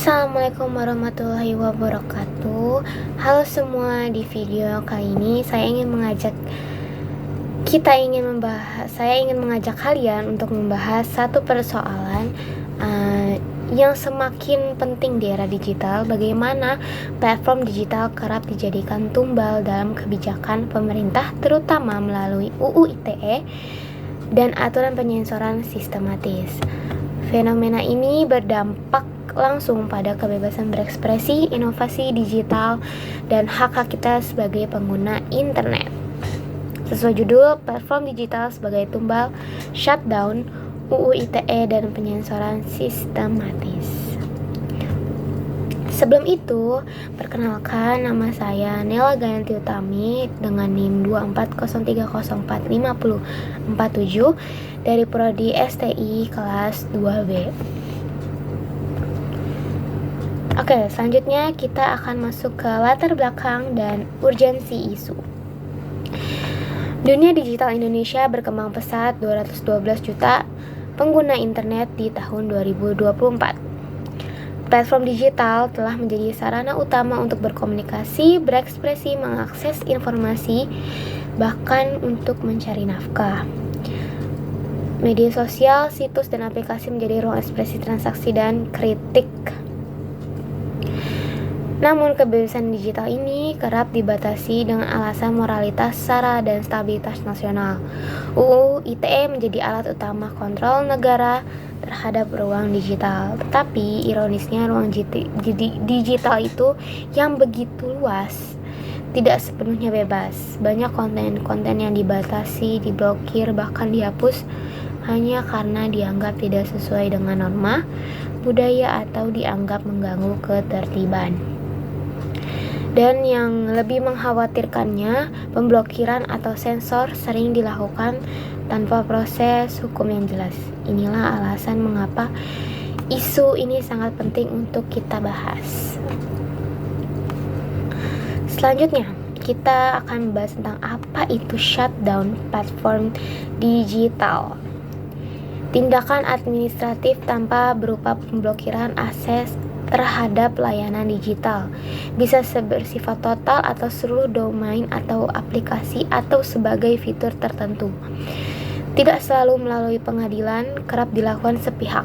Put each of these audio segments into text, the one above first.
Assalamualaikum warahmatullahi wabarakatuh. Halo semua, di video kali ini saya ingin mengajak kalian untuk membahas satu persoalan yang semakin penting di era digital. Bagaimana platform digital kerap dijadikan tumbal dalam kebijakan pemerintah, terutama melalui UU ITE dan aturan penyensoran sistematis. Fenomena ini berdampak langsung pada kebebasan berekspresi, inovasi digital, dan hak-hak kita sebagai pengguna internet. Sesuai judul, platform digital sebagai tumbal, shutdown, UU ITE, dan penyensoran sistematis. Sebelum itu, perkenalkan, nama saya Nela Gayanti Utami dengan NIM 240404547 dari Prodi STI kelas 2B. Oke, selanjutnya kita akan masuk ke latar belakang dan urgensi isu. Dunia digital Indonesia berkembang pesat, 212 juta pengguna internet di tahun 2024. Platform digital telah menjadi sarana utama untuk berkomunikasi, berekspresi, mengakses informasi, bahkan untuk mencari nafkah. Media sosial, situs, dan aplikasi menjadi ruang ekspresi, transaksi, dan kritik. Namun kebebasan digital ini kerap dibatasi dengan alasan moralitas, SARA, dan stabilitas nasional. UU ITE menjadi alat utama kontrol negara terhadap ruang digital. Tetapi ironisnya ruang digital itu yang begitu luas tidak sepenuhnya bebas. Banyak konten-konten yang dibatasi, diblokir, bahkan dihapus hanya karena dianggap tidak sesuai dengan norma, budaya, atau dianggap mengganggu ketertiban. Dan yang lebih mengkhawatirkannya, pemblokiran atau sensor sering dilakukan tanpa proses hukum yang jelas. Inilah alasan mengapa isu ini sangat penting untuk kita bahas. Selanjutnya, kita akan membahas tentang apa itu shutdown platform digital. Tindakan administratif tanpa berupa pemblokiran akses terhadap layanan digital, bisa bersifat total atau seluruh domain atau aplikasi atau sebagai fitur tertentu. Tidak selalu melalui pengadilan, kerap dilakukan sepihak,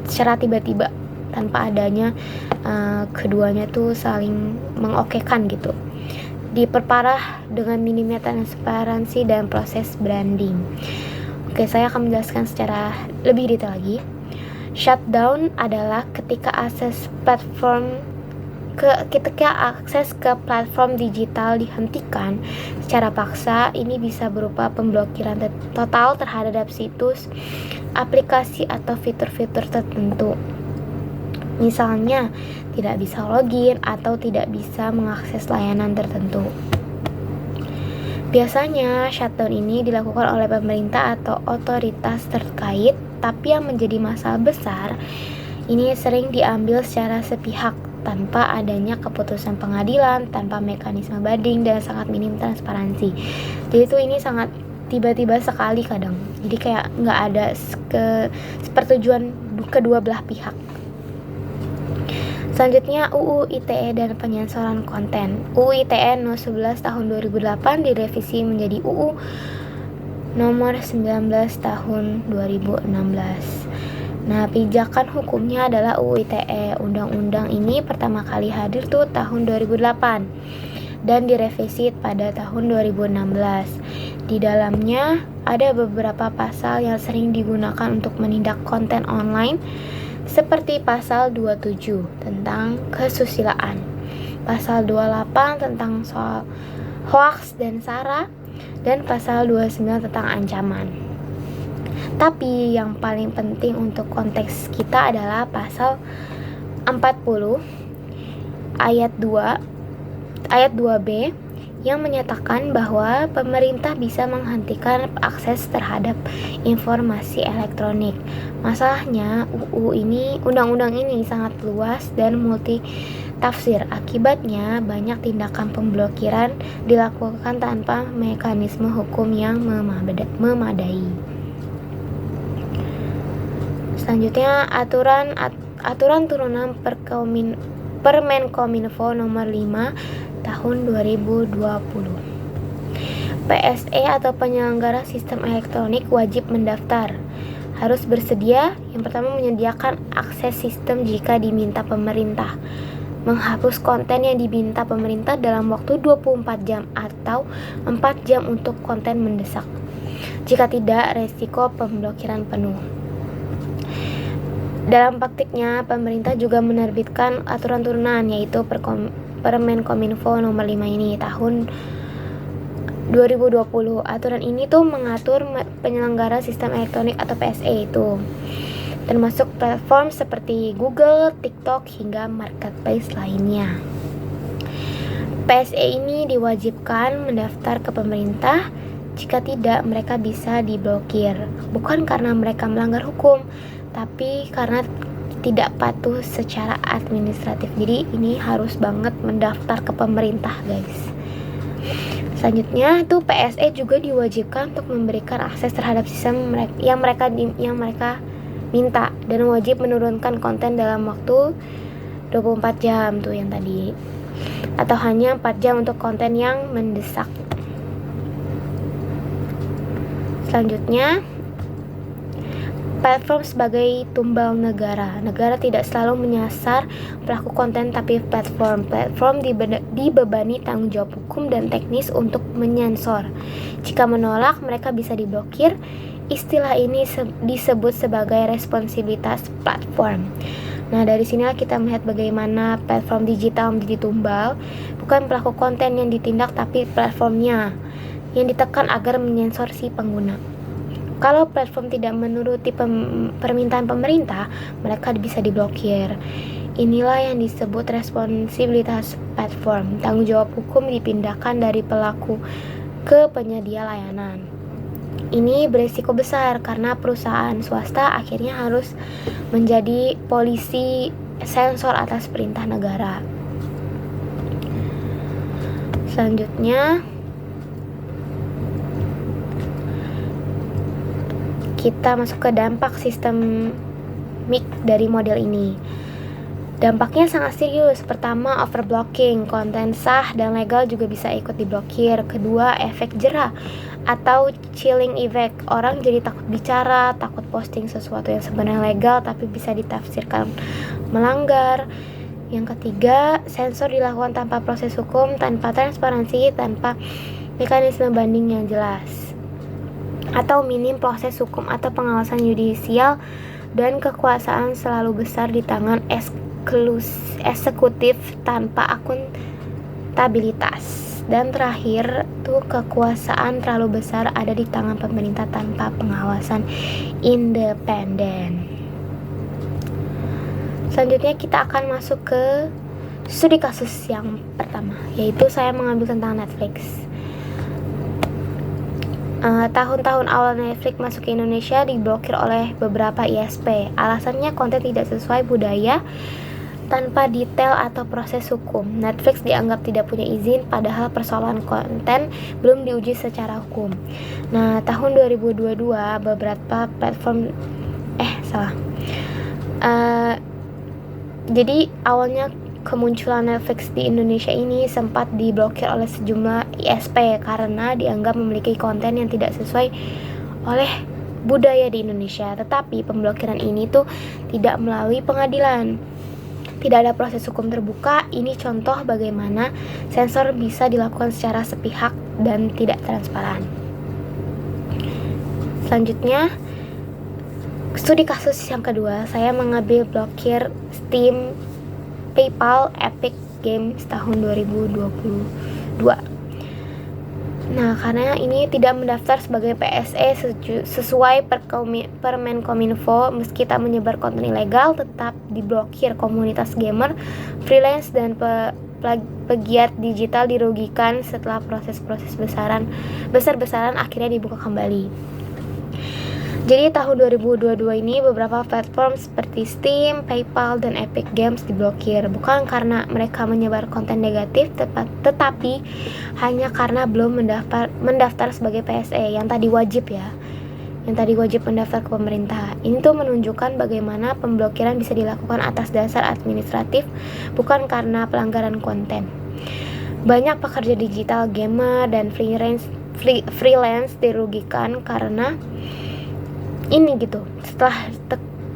secara tiba-tiba, tanpa adanya keduanya tuh saling mengokekan gitu. Diperparah dengan minimnya transparansi dan proses branding. Oke, saya akan menjelaskan secara lebih detail lagi. Shutdown adalah ketika akses ke platform digital dihentikan secara paksa. Ini bisa berupa pemblokiran total terhadap situs, aplikasi, atau fitur-fitur tertentu. Misalnya, tidak bisa login atau tidak bisa mengakses layanan tertentu. Biasanya, shutdown ini dilakukan oleh pemerintah atau otoritas terkait, tapi yang menjadi masalah besar, ini sering diambil secara sepihak, tanpa adanya keputusan pengadilan, tanpa mekanisme banding, dan sangat minim transparansi. Jadi itu ini sangat tiba-tiba sekali kadang. Jadi kayak nggak ada persetujuan kedua belah pihak. Selanjutnya, UU ITE dan penyensoran konten. UU ITE No. 11 tahun 2008 direvisi menjadi UU nomor 19 tahun 2016. Nah, pijakan hukumnya adalah UU ITE. Undang-undang ini pertama kali hadir tuh tahun 2008 dan direvisi pada tahun 2016. Di dalamnya ada beberapa pasal yang sering digunakan untuk menindak konten online, seperti pasal 27 tentang kesusilaan, pasal 28 tentang soal hoaks dan SARA, dan pasal 29 tentang ancaman. Tapi yang paling penting untuk konteks kita adalah pasal 40 ayat 2b yang menyatakan bahwa pemerintah bisa menghentikan akses terhadap informasi elektronik. Masalahnya, undang-undang ini sangat luas dan multi tafsir. Akibatnya, banyak tindakan pemblokiran dilakukan tanpa mekanisme hukum yang memadai. Selanjutnya, aturan aturan turunan Permenkominfo nomor 5 tahun 2020. PSE atau penyelenggara sistem elektronik wajib mendaftar. Harus bersedia, yang pertama menyediakan akses sistem jika diminta pemerintah. Menghapus konten yang diminta pemerintah dalam waktu 24 jam atau 4 jam untuk konten mendesak. Jika tidak, resiko pemblokiran penuh. Dalam praktiknya, pemerintah juga menerbitkan aturan turunan, yaitu Permenkominfo nomor 5 ini tahun 2020. Aturan ini tuh mengatur penyelenggara sistem elektronik atau PSE itu, termasuk platform seperti Google, TikTok, hingga marketplace lainnya. PSE ini diwajibkan mendaftar ke pemerintah. Jika tidak, mereka bisa diblokir. Bukan karena mereka melanggar hukum, tapi karena tidak patuh secara administratif. Jadi ini harus banget mendaftar ke pemerintah, guys. Selanjutnya itu PSE juga diwajibkan untuk memberikan akses terhadap sistem yang mereka minta, dan wajib menurunkan konten dalam waktu 24 jam tuh yang tadi, atau hanya 4 jam untuk konten yang mendesak. Selanjutnya, platform sebagai tumbal negara. Negara tidak selalu menyasar pelaku konten, tapi platform dibebani tanggung jawab hukum dan teknis untuk menyensor. Jika menolak, mereka bisa diblokir. Istilah ini disebut sebagai responsibilitas platform. Nah, dari sinilah kita melihat bagaimana platform digital menjadi tumbal. Bukan pelaku konten yang ditindak, tapi platformnya yang ditekan agar menyensor si pengguna. Kalau platform tidak menuruti permintaan pemerintah, mereka bisa diblokir. Inilah yang disebut responsibilitas platform. Tanggung jawab hukum dipindahkan dari pelaku ke penyedia layanan. Ini berisiko besar karena perusahaan swasta akhirnya harus menjadi polisi sensor atas perintah negara. Selanjutnya, kita masuk ke dampak sistemik dari model ini. Dampaknya sangat serius. Pertama, overblocking. Konten sah dan legal juga bisa ikut diblokir. Kedua, efek jera atau chilling effect. Orang jadi takut bicara, takut posting sesuatu yang sebenarnya legal tapi bisa ditafsirkan melanggar. Yang ketiga, sensor dilakukan tanpa proses hukum, tanpa transparansi, tanpa mekanisme banding yang jelas, atau minim proses hukum atau pengawasan yudisial, dan kekuasaan selalu besar di tangan eksekutif tanpa akuntabilitas. Dan terakhir tuh, kekuasaan terlalu besar ada di tangan pemerintah tanpa pengawasan independen. Selanjutnya kita akan masuk ke studi kasus yang pertama, yaitu saya mengambil tentang Netflix. Tahun-tahun awal Netflix masuk ke Indonesia diblokir oleh beberapa ISP. Alasannya konten tidak sesuai budaya, tanpa detail atau proses hukum. Netflix dianggap tidak punya izin, padahal persoalan konten belum diuji secara hukum. Nah, tahun 2022 beberapa platform jadi awalnya kemunculan Netflix di Indonesia ini sempat diblokir oleh sejumlah ISP karena dianggap memiliki konten yang tidak sesuai oleh budaya di Indonesia. Tetapi pemblokiran ini tuh tidak melalui pengadilan, tidak ada proses hukum terbuka. Ini contoh bagaimana sensor bisa dilakukan secara sepihak dan tidak transparan. Selanjutnya, studi kasus yang kedua, saya mengambil blokir Steam, PayPal, Epic Games tahun 2022. Nah, karena ini tidak mendaftar sebagai PSE sesuai Permenkominfo, meski tak menyebar konten ilegal, tetap diblokir. Komunitas gamer, freelance, dan pegiat digital dirugikan setelah proses-proses besar-besaran akhirnya dibuka kembali. Jadi tahun 2022 ini beberapa platform seperti Steam, PayPal, dan Epic Games diblokir. Bukan karena mereka menyebar konten negatif, tetapi hanya karena belum mendaftar sebagai PSE yang tadi wajib ya. yang tadi wajib mendaftar ke pemerintah. Ini tuh menunjukkan bagaimana pemblokiran bisa dilakukan atas dasar administratif, bukan karena pelanggaran konten. Banyak pekerja digital, gamer, dan freelance dirugikan karena ini gitu.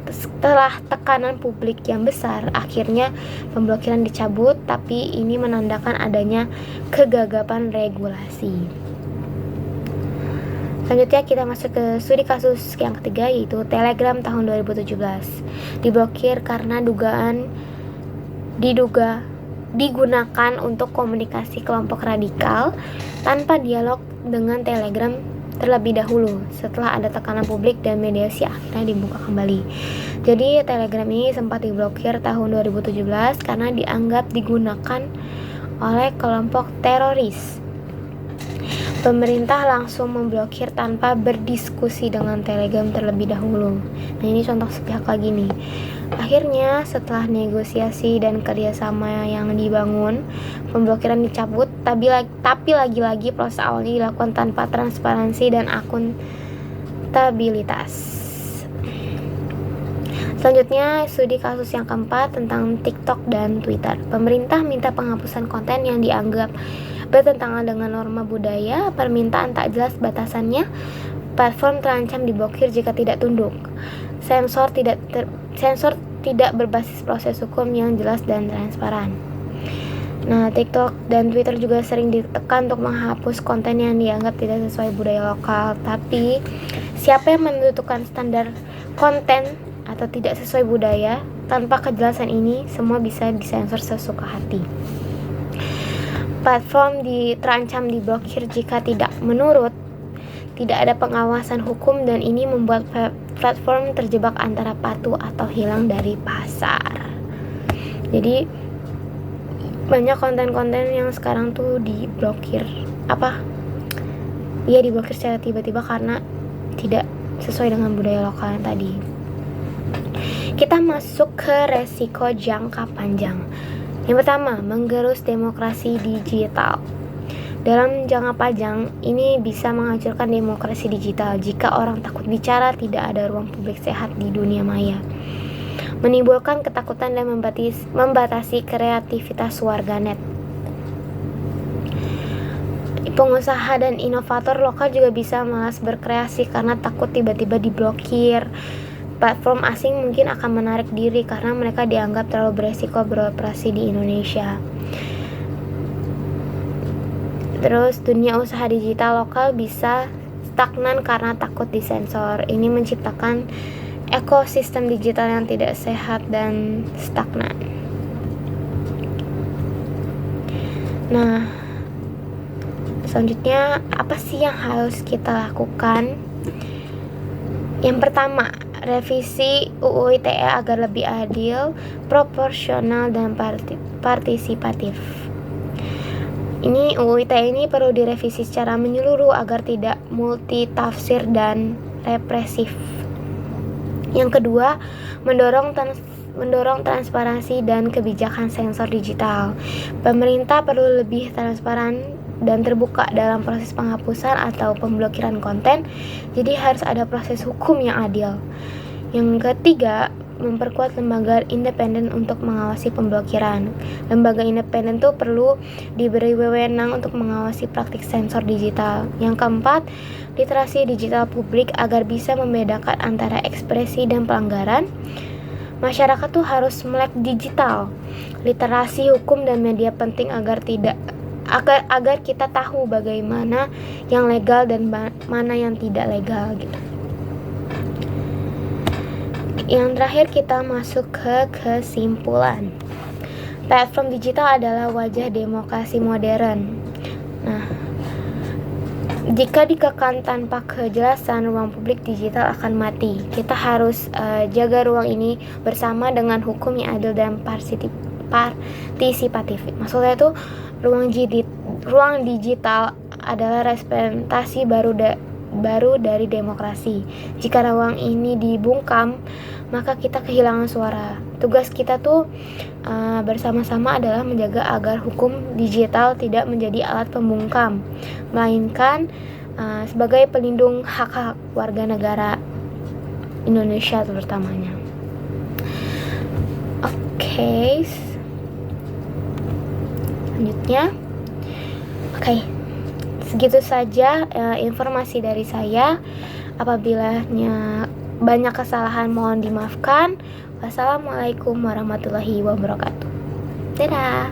Setelah tekanan publik yang besar, akhirnya pemblokiran dicabut, tapi ini menandakan adanya kegagapan regulasi. Selanjutnya kita masuk ke studi kasus yang ketiga, yaitu Telegram tahun 2017. Diblokir karena diduga digunakan untuk komunikasi kelompok radikal tanpa dialog dengan Telegram terlebih dahulu. Setelah ada tekanan publik dan mediasi, akhirnya dibuka kembali. Jadi Telegram ini sempat diblokir tahun 2017 karena dianggap digunakan oleh kelompok teroris. Pemerintah langsung memblokir tanpa berdiskusi dengan Telegram terlebih dahulu. Nah, ini contoh sepihak lagi nih. Akhirnya setelah negosiasi dan kerjasama yang dibangun, pemblokiran dicabut, tapi lagi-lagi proses awalnya dilakukan tanpa transparansi dan akuntabilitas. Selanjutnya, studi kasus yang keempat tentang TikTok dan Twitter. Pemerintah minta penghapusan konten yang dianggap bertentangan dengan norma budaya. Permintaan tak jelas batasannya. Platform terancam diblokir jika tidak tunduk. Sensor tidak berbasis proses hukum yang jelas dan transparan. Nah, TikTok dan Twitter juga sering ditekan untuk menghapus konten yang dianggap tidak sesuai budaya lokal. Tapi siapa yang menentukan standar konten atau tidak sesuai budaya? Tanpa kejelasan ini, semua bisa disensor sesuka hati. Platform terancam diblokir jika tidak ada pengawasan hukum, dan ini membuat platform terjebak antara patuh atau hilang dari pasar. Jadi banyak konten-konten yang sekarang tuh diblokir. Diblokir secara tiba-tiba karena tidak sesuai dengan budaya lokal yang tadi. Kita masuk ke resiko jangka panjang. Yang pertama, menggerus demokrasi digital. Dalam jangka panjang, ini bisa menghancurkan demokrasi digital jika orang takut bicara, tidak ada ruang publik sehat di dunia maya. Menimbulkan ketakutan dan membatasi kreativitas warganet. Pengusaha dan inovator lokal juga bisa malas berkreasi karena takut tiba-tiba diblokir. Platform asing mungkin akan menarik diri karena mereka dianggap terlalu beresiko beroperasi di Indonesia. Terus dunia usaha digital lokal bisa stagnan karena takut disensor. Ini menciptakan ekosistem digital yang tidak sehat dan stagnan. Nah, selanjutnya apa sih yang harus kita lakukan? Yang pertama, revisi UU ITE agar lebih adil, proporsional, dan partisipatif. UU ITE ini perlu direvisi secara menyeluruh agar tidak multitafsir dan represif. Yang kedua, mendorong transparansi dan kebijakan sensor digital. Pemerintah perlu lebih transparan dan terbuka dalam proses penghapusan atau pemblokiran konten. Jadi harus ada proses hukum yang adil. Yang ketiga, memperkuat lembaga independen untuk mengawasi pemblokiran. Lembaga independen itu perlu diberi wewenang untuk mengawasi praktik sensor digital. Yang keempat, literasi digital publik agar bisa membedakan antara ekspresi dan pelanggaran. Masyarakat tuh harus melek digital. Literasi hukum dan media penting agar kita tahu bagaimana yang legal dan mana yang tidak legal gitu. Yang terakhir kita masuk ke kesimpulan. Platform digital adalah wajah demokrasi modern. Nah, jika dikekang tanpa kejelasan, ruang publik digital akan mati. Kita harus jaga ruang ini bersama dengan hukum yang adil dan partisipatif. Maksudnya itu ruang digital adalah representasi baru dari demokrasi. Jika ruang ini dibungkam, maka kita kehilangan suara. Tugas kita tuh bersama-sama adalah menjaga agar hukum digital tidak menjadi alat pembungkam, melainkan sebagai pelindung hak-hak warga negara Indonesia terutamanya. Oke, selanjutnya, segitu saja informasi dari saya. Apabila banyak kesalahan mohon dimaafkan. Wassalamualaikum warahmatullahi wabarakatuh. Dadah.